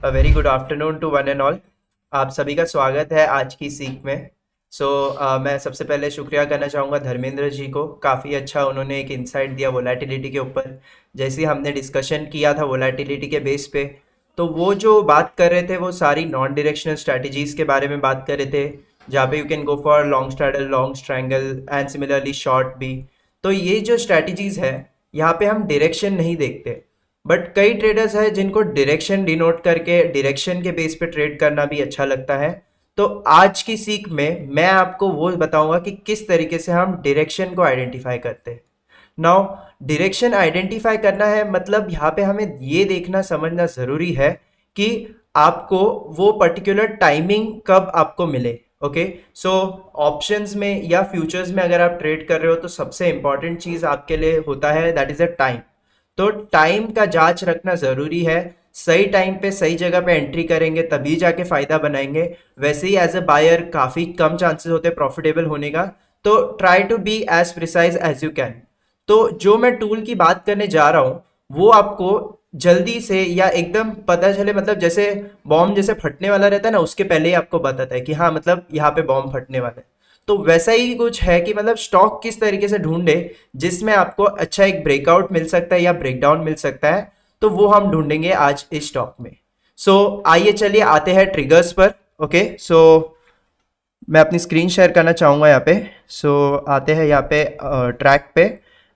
Very good afternoon to one and all. आप सभी का स्वागत है आज की सीख में। मैं सबसे पहले शुक्रिया करना चाहूँगा धर्मेंद्र जी को। काफ़ी अच्छा उन्होंने एक इंसाइट दिया वोलेटिलिटी के ऊपर। जैसे ही हमने डिस्कशन किया था वोलेटिलिटी के बेस पे, तो वो जो बात कर रहे थे वो सारी नॉन डायरेक्शनल स्ट्रैटेजीज के बारे में बात कर रहे थे, जहाँ पे you can go for long straddle, long strangle and similarly short भी। तो ये जो स्ट्रैटेजीज है, यहाँ पे हम डायरेक्शन नहीं देखते, बट कई ट्रेडर्स हैं जिनको डायरेक्शन डिनोट करके डायरेक्शन के बेस पे ट्रेड करना भी अच्छा लगता है। तो आज की सीख में मैं आपको वो बताऊंगा कि किस तरीके से हम डायरेक्शन को आइडेंटिफाई करते हैं। नाउ डायरेक्शन आइडेंटिफाई करना है मतलब यहाँ पे हमें ये देखना समझना ज़रूरी है कि आपको वो पर्टिकुलर टाइमिंग कब आपको मिले। ओके, सो ऑप्शंस में या फ्यूचर्स में अगर आप ट्रेड कर रहे हो तो सबसे इंपॉर्टेंट चीज़ आपके लिए होता है दैट इज़ अ टाइम। तो टाइम का जांच रखना ज़रूरी है। सही टाइम पे सही जगह पे एंट्री करेंगे तभी जाके फ़ायदा बनाएंगे। वैसे ही एज अ बायर काफ़ी कम चांसेस होते हैं प्रॉफिटेबल होने का। तो try to be as precise as you can. तो जो मैं टूल की बात करने जा रहा हूँ वो आपको जल्दी से या एकदम पता चले, मतलब जैसे बॉम्ब जैसे फटने वाला रहता है ना, उसके पहले ही आपको बताता है कि हाँ मतलब यहाँ पे बॉम्ब फटने वाला है। तो वैसा ही कुछ है कि मतलब स्टॉक किस तरीके से ढूंढे जिसमें आपको अच्छा एक ब्रेकआउट मिल सकता है या ब्रेकडाउन मिल सकता है, तो वो हम ढूंढेंगे आज इस स्टॉक में। आइए चलिए आते हैं ट्रिगर्स पर। ओके, मैं अपनी स्क्रीन शेयर करना चाहूँगा यहाँ पे। आते हैं यहाँ पे ट्रैक पे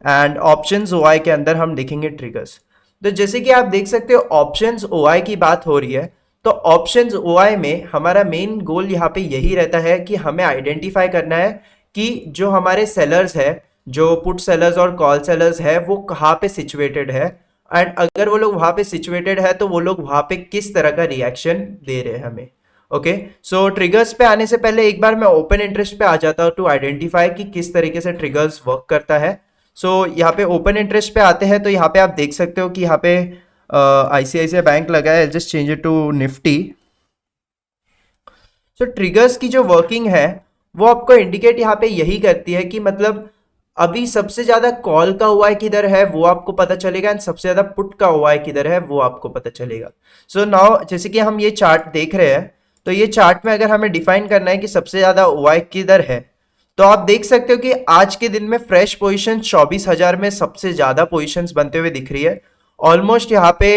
एंड ऑप्शंस ओआई के अंदर हम देखेंगे ट्रिगर्स। तो जैसे कि आप देख सकते हो ऑप्शंस ओआई की बात हो रही है। तो ऑप्शंस ओआई में हमारा मेन गोल यहाँ पे यही रहता है कि हमें आइडेंटिफाई करना है कि जो हमारे सेलर्स है, जो पुट सेलर्स और कॉल सेलर्स है, वो कहाँ पे सिचुएटेड है। एंड अगर वो लोग वहाँ पे सिचुएटेड है तो वो लोग वहाँ पे किस तरह का रिएक्शन दे रहे हैं हमें। ओके, सो ट्रिगर्स पे आने से पहले एक बार मैं ओपन इंटरेस्ट पे आ जाता हूँ टू आइडेंटिफाई कि किस तरीके से ट्रिगर्स वर्क करता है। यहाँ पे ओपन इंटरेस्ट पे आते हैं तो यहाँ पे आप देख सकते हो कि यहाँ पे आईसीआईसीआई बैंक लगा है। Just change it to Nifty. Triggers की जो वर्किंग है वो आपको इंडिकेट यहाँ पे यही करती है कि मतलब अभी सबसे ज्यादा कॉल का हुआ है किधर है वो आपको पता चलेगा एंड सबसे ज्यादा पुट का हुआ है किधर है वो आपको पता चलेगा। नाउ जैसे कि हम ये चार्ट देख रहे हैं, तो ये चार्ट में अगर हमें डिफाइन करना है कि सबसे ज्यादा हुआ है किधर है, तो आप देख सकते हो कि आज के दिन में फ्रेश पोजीशन 24,000 में सबसे ज्यादा पोजीशंस बनते हुए दिख रही है। ऑलमोस्ट यहाँ पे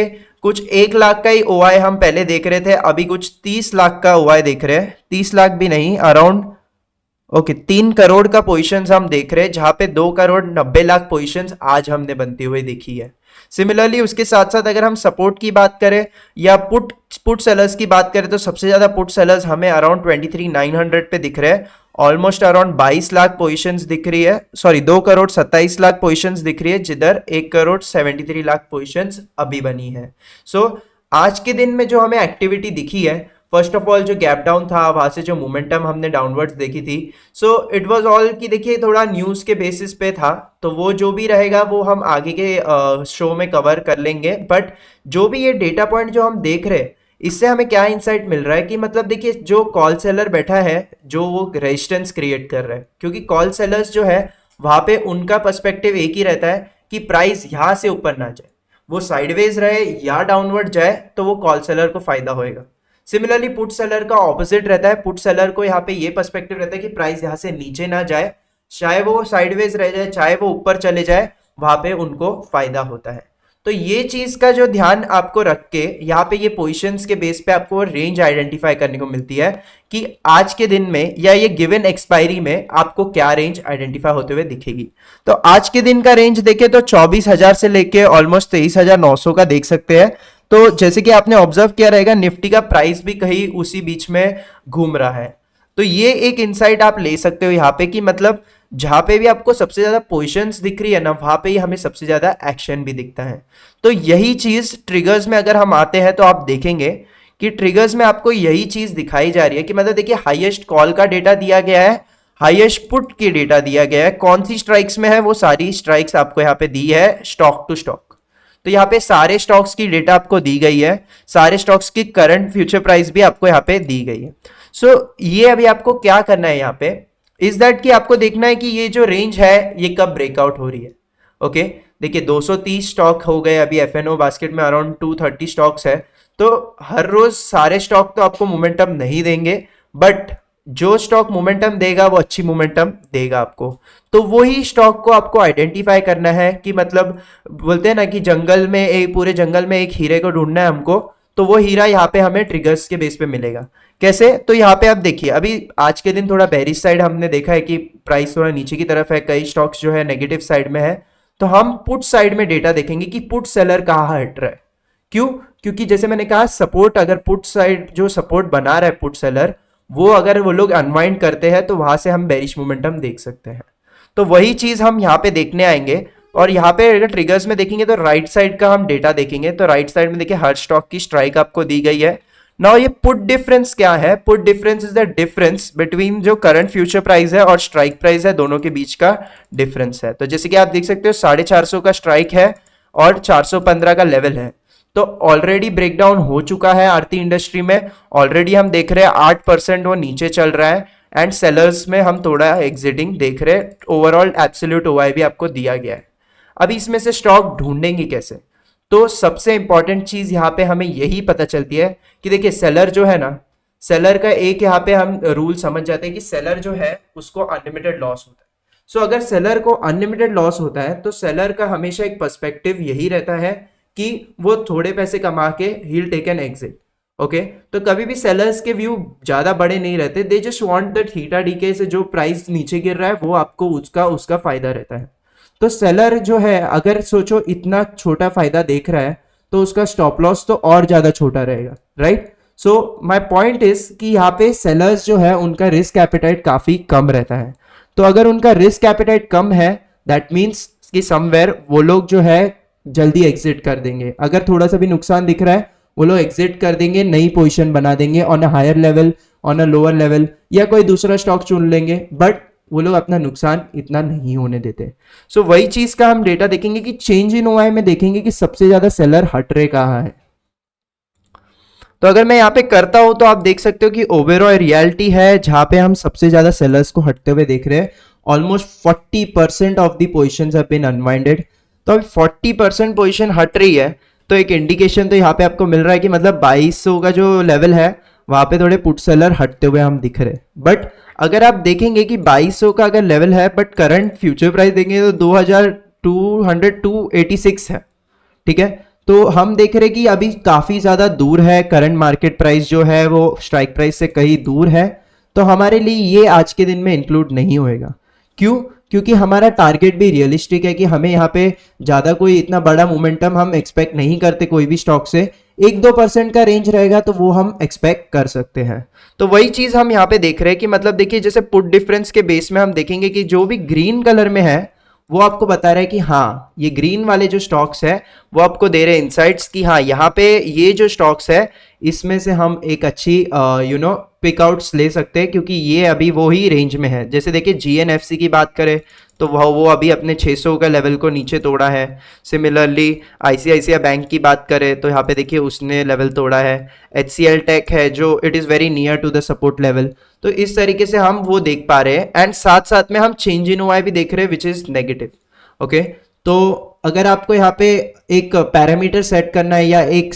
कुछ 1 लाख का ही ओआई हम पहले देख रहे थे, अभी कुछ 30 लाख का ओआई देख रहे हैं। 30 लाख भी नहीं, अराउंड 3 करोड़ का पोजीशंस हम देख रहे हैं, जहां पे 2 करोड़ 90 लाख पोजीशंस आज हमने बनती हुई देखी है। सिमिलरली उसके साथ साथ अगर हम सपोर्ट की बात करें या पुट सेलर्स की बात करें, तो सबसे ज्यादा पुट सेलर्स हमें अराउंड 23,900 पे दिख रहे हैं। ऑलमोस्ट अराउंड 22 लाख पोजीशंस दिख रही है, सॉरी 2 करोड़ 27 लाख पोजीशंस दिख रही है, जिधर 1 करोड़ 73 लाख पोजीशंस अभी बनी है। आज के दिन में जो हमें एक्टिविटी दिखी है, फर्स्ट ऑफ ऑल जो गैप डाउन था वहां से जो मोमेंटम हमने डाउनवर्ड्स देखी थी, इट वाज ऑल कि देखिए थोड़ा न्यूज़ के बेसिस पे था, तो वो जो भी रहेगा वो हम आगे के शो में कवर कर लेंगे। बट जो भी ये डेटा पॉइंट जो हम देख रहे हैं, इससे हमें क्या इंसाइट मिल रहा है कि मतलब देखिए जो कॉल सेलर बैठा है जो वो रेजिस्टेंस क्रिएट कर रहा है, क्योंकि कॉल सेलर्स जो है वहां पे उनका पर्सपेक्टिव एक ही रहता है कि प्राइस यहाँ से ऊपर ना जाए, वो साइडवेज रहे या डाउनवर्ड जाए तो वो कॉल सेलर को फायदा होएगा। सिमिलरली पुट सेलर का ऑपोजिट रहता है, पुट सेलर को यहाँ पे ये पर्सपेक्टिव रहता है कि प्राइस यहाँ से नीचे ना जाए, चाहे वो साइडवेज रह जाए चाहे वो ऊपर चले जाए, वहां पे उनको फायदा होता है। तो ये चीज का जो ध्यान आपको रख के यहाँ पे ये पोजीशंस के बेस पे आपको रेंज आइडेंटिफाई करने को मिलती है कि आज के दिन में या ये गिवन एक्सपायरी में आपको क्या रेंज आइडेंटिफाई होते हुए दिखेगी। तो आज के दिन का रेंज देखे तो 24,000 से लेके ऑलमोस्ट 23,900 का देख सकते हैं। तो जैसे कि आपने ऑब्जर्व किया रहेगा, निफ्टी का प्राइस भी कहीं उसी बीच में घूम रहा है। तो ये एक इंसाइट आप ले सकते हो यहाँ पे कि मतलब जहां पे भी आपको सबसे ज्यादा पोजीशंस दिख रही है ना, वहां पे ही हमें सबसे ज्यादा एक्शन भी दिखता है। तो यही चीज ट्रिगर्स में अगर हम आते हैं तो आप देखेंगे कि ट्रिगर्स में आपको यही चीज दिखाई जा रही है कि मतलब देखिए हाईएस्ट कॉल का डेटा दिया गया है, हाईएस्ट पुट की डेटा दिया गया है, कौन सी स्ट्राइक्स में है वो सारी स्ट्राइक्स आपको यहाँ पे दी है स्टॉक टू स्टॉक। तो यहाँ पे सारे स्टॉक्स की डेटा आपको दी गई है, सारे स्टॉक्स की करंट फ्यूचर प्राइस भी आपको यहाँ पे दी गई है। ये अभी आपको क्या करना है यहाँ पे इज दैट कि आपको देखना है कि ये जो रेंज है ये कब ब्रेकआउट हो रही है। ओके, देखिए 230 स्टॉक हो गए अभी, एफएनओ बास्केट में अराउंड 230 स्टॉक्स है। तो हर रोज सारे स्टॉक तो आपको मोमेंटम नहीं देंगे, बट जो स्टॉक मोमेंटम देगा वो अच्छी मोमेंटम देगा आपको। तो वही स्टॉक को आपको आइडेंटिफाई करना है कि मतलब बोलते हैं ना कि जंगल में एक पूरे जंगल में एक हीरे को ढूंढना है हमको, तो वो हीरा यहाँ पे हमें ट्रिगर्स के बेस पे मिलेगा। कैसे? तो यहाँ पे आप देखिए, अभी आज के दिन थोड़ा बेरिश साइड हमने देखा है कि प्राइस थोड़ा नीचे की तरफ है, कई स्टॉक्स जो है नेगेटिव साइड में है। तो हम पुट साइड में डेटा देखेंगे कि पुट सेलर कहाँ हट रहा है। क्यों? क्योंकि जैसे मैंने कहा सपोर्ट, अगर पुट साइड जो सपोर्ट बना रहा है पुट सेलर, वो अगर वो लोग अनवाइंड करते हैं तो वहां से हम बेरिश मोमेंटम देख सकते हैं। तो वही चीज हम यहाँ पे देखने आएंगे। और यहाँ पे अगर ट्रिगर्स में देखेंगे तो राइट साइड का हम डेटा देखेंगे। तो राइट साइड में देखिए हर स्टॉक की स्ट्राइक आपको दी गई है। नाउ ये पुट डिफरेंस क्या है? Put difference is the difference between जो करंट फ्यूचर प्राइस है और स्ट्राइक प्राइस है, दोनों के बीच का डिफरेंस है। तो जैसे कि आप देख सकते हो 450 का स्ट्राइक है और 415 का लेवल है। तो ऑलरेडी ब्रेकडाउन हो चुका है आरती इंडस्ट्री में। ऑलरेडी हम देख रहे हैं 8% वो नीचे चल रहा है एंड सेलर्स में हम थोड़ा एग्जिटिंग देख रहे हैं। ओवरऑल एब्सोल्यूट ओआई भी आपको दिया गया है। अभी इसमें से स्टॉक ढूंढेंगे कैसे? तो सबसे इंपॉर्टेंट चीज यहाँ पे हमें यही पता चलती है कि देखिए सेलर जो है ना, सेलर का एक यहाँ पे हम रूल समझ जाते हैं कि सेलर जो है उसको अनलिमिटेड लॉस होता है। सो अगर सेलर को अनलिमिटेड लॉस होता है तो सेलर का हमेशा एक पर्सपेक्टिव यही रहता है कि वो थोड़े पैसे कमा के ही will take an exit. Okay, तो कभी भी सेलर्स के व्यू ज्यादा बड़े नहीं रहते। They just want that theta DK से जो प्राइस नीचे गिर रहा है वो आपको उसका फायदा रहता है। तो सेलर जो है अगर सोचो इतना छोटा फायदा देख रहा है तो उसका स्टॉप लॉस तो और ज्यादा छोटा रहेगा, right? So my point is कि यहाँ पे सेलर्स जो है उनका रिस्क एपेटाइट काफी कम रहता है। तो अगर उनका रिस्क एपेटाइट कम है दैट मीन्स कि समवेयर वो लोग जो है जल्दी एग्जिट कर देंगे। अगर थोड़ा सा भी नुकसान दिख रहा है वो लोग एग्जिट कर देंगे, नई पोजीशन बना देंगे on a higher level, on a lower level, या कोई दूसरा स्टॉक चुन लेंगे, बट वो लोग अपना नुकसान इतना नहीं होने देते। सो वही चीज का हम डेटा देखेंगे कि चेंज इन ओआई में देखेंगे कि सबसे ज्यादा सेलर हट रहे कहाँ है। तो अगर मैं यहाँ पे करता हूं तो आप देख सकते हो कि ओबेरॉय रियलिटी है जहां पे हम सबसे ज्यादा सेलर्स को हटते हुए देख रहे हैं। Almost 40% of the positions have been unwinded. तो अभी 40% पोजीशन हट रही है तो एक इंडिकेशन तो यहाँ पे आपको मिल रहा है कि मतलब 2200 का जो लेवल है वहां पे थोड़े पुट सेलर हटते हुए हम दिख रहे हैं। बट अगर आप देखेंगे कि 2200 का अगर लेवल है बट करंट फ्यूचर प्राइस देखेंगे तो 2286 है, ठीक है? तो हम देख रहे हैं कि अभी काफी ज्यादा दूर है, करंट मार्केट प्राइस जो है वो स्ट्राइक प्राइस से कहीं दूर है। तो हमारे लिए ये आज के दिन में इंक्लूड नहीं होएगा। क्यों? क्योंकि हमारा टारगेट भी रियलिस्टिक है कि हमें यहाँ पे ज्यादा कोई इतना बड़ा मोमेंटम हम एक्सपेक्ट नहीं करते कोई भी स्टॉक से। 1-2% का रेंज रहेगा तो वो हम एक्सपेक्ट कर सकते हैं। तो वही चीज हम यहाँ पे देख रहे हैं कि मतलब देखिए जैसे पुट डिफरेंस के बेस में हम देखेंगे कि जो भी ग्रीन कलर में है वो आपको बता रहा है कि हाँ ये ग्रीन वाले जो स्टॉक्स है वो आपको दे रहे हैं इनसाइट्स कि हाँ यहाँ पे ये जो स्टॉक्स है इसमें से हम एक अच्छी पिकआउट्स ले सकते हैं क्योंकि ये अभी वो ही रेंज में है। जैसे देखिए जीएनएफसी की बात करें तो वो अभी अपने 600 का लेवल को नीचे तोड़ा है। सिमिलरली आईसीआईसीआई बैंक की बात करें तो यहाँ पे देखिए उसने लेवल तोड़ा है। एचसीएल टेक है जो it is very near to the support level. तो इस तरीके से हम वो देख पा रहे हैं एंड साथ साथ में हम चेंज इन ओआई भी देख रहे हैं विच इज़ नेगेटिव। ओके, तो अगर आपको यहाँ पे एक पैरामीटर सेट करना है या एक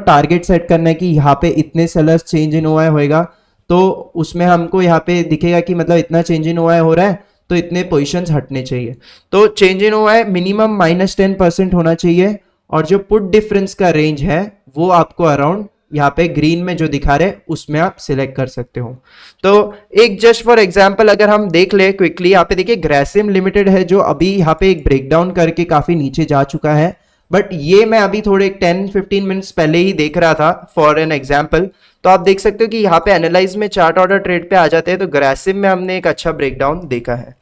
टारगेट सेट करना है कि यहाँ पे इतने सेलर्स चेंज इन ओआई होएगा तो उसमें हमको यहाँ पे दिखेगा कि मतलब इतना चेंज इन ओआई हो रहा है तो इतने पोजीशंस हटने चाहिए। तो चेंज इन ओआई मिनिमम -10% होना चाहिए और जो पुट डिफरेंस का रेंज है वो आपको अराउंड यहाँ पे ग्रीन में जो दिखा रहे उसमें आप सिलेक्ट कर सकते हो। तो एक जस्ट फॉर एग्जांपल अगर हम देख ले क्विकली, यहाँ पे देखिए ग्रेसिम लिमिटेड है जो अभी यहाँ पे एक ब्रेकडाउन करके काफी नीचे जा चुका है। बट ये मैं अभी थोड़े 10-15 मिनट्स पहले ही देख रहा था फॉर एन एग्जाम्पल। तो आप देख सकते हो कि यहाँ पे एनालाइज में चार्ट ऑर्डर ट्रेड पे आ जाते हैं तो ग्रेसिम में हमने एक अच्छा ब्रेकडाउन देखा है।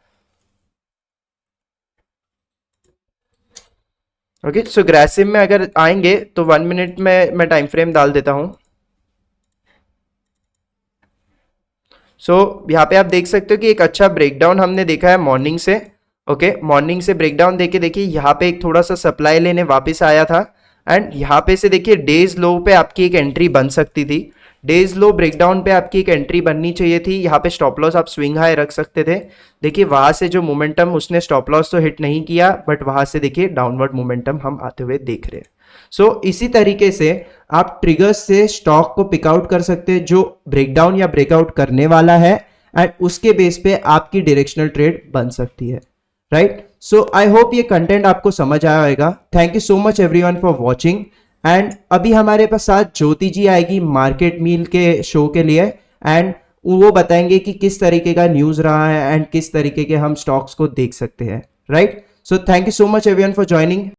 ओके, सो ग्रेसिम में अगर आएंगे तो 1 मिनट में मैं टाइम फ्रेम डाल देता हूं। सो यहाँ पे आप देख सकते हो कि एक अच्छा ब्रेकडाउन हमने देखा है मॉर्निंग से। ओके, मॉर्निंग से ब्रेकडाउन देके देखिए यहाँ पे एक थोड़ा सा सप्लाई लेने वापस आया था एंड यहाँ पे से देखिए डेज लो पे आपकी एक एंट्री बन सकती थी। डेज लो ब्रेकडाउन पे आपकी एक एंट्री बननी चाहिए थी। यहाँ पे स्टॉप लॉस आप स्विंग हाई रख सकते थे। देखिए वहां से जो मोमेंटम उसने स्टॉप लॉस तो हिट नहीं किया बट वहां से देखिए डाउनवर्ड मोमेंटम हम आते हुए देख रहे हैं। सो इसी तरीके से आप ट्रिगर्स से स्टॉक को पिकआउट कर सकते हैं जो ब्रेकडाउन या ब्रेकआउट करने वाला है, एंड उसके बेस पे आपकी डायरेक्शनल ट्रेड बन सकती है, राइट। सो आई होप ये कंटेंट आपको समझ आया होगा। Thank you so much everyone for watching. And अभी हमारे पास साथ ज्योति जी आएगी मार्केट मील के शो के लिए, एंड वो बताएंगे कि किस तरीके का न्यूज रहा है एंड किस तरीके के हम स्टॉक्स को देख सकते हैं, right. So thank you so much everyone for joining.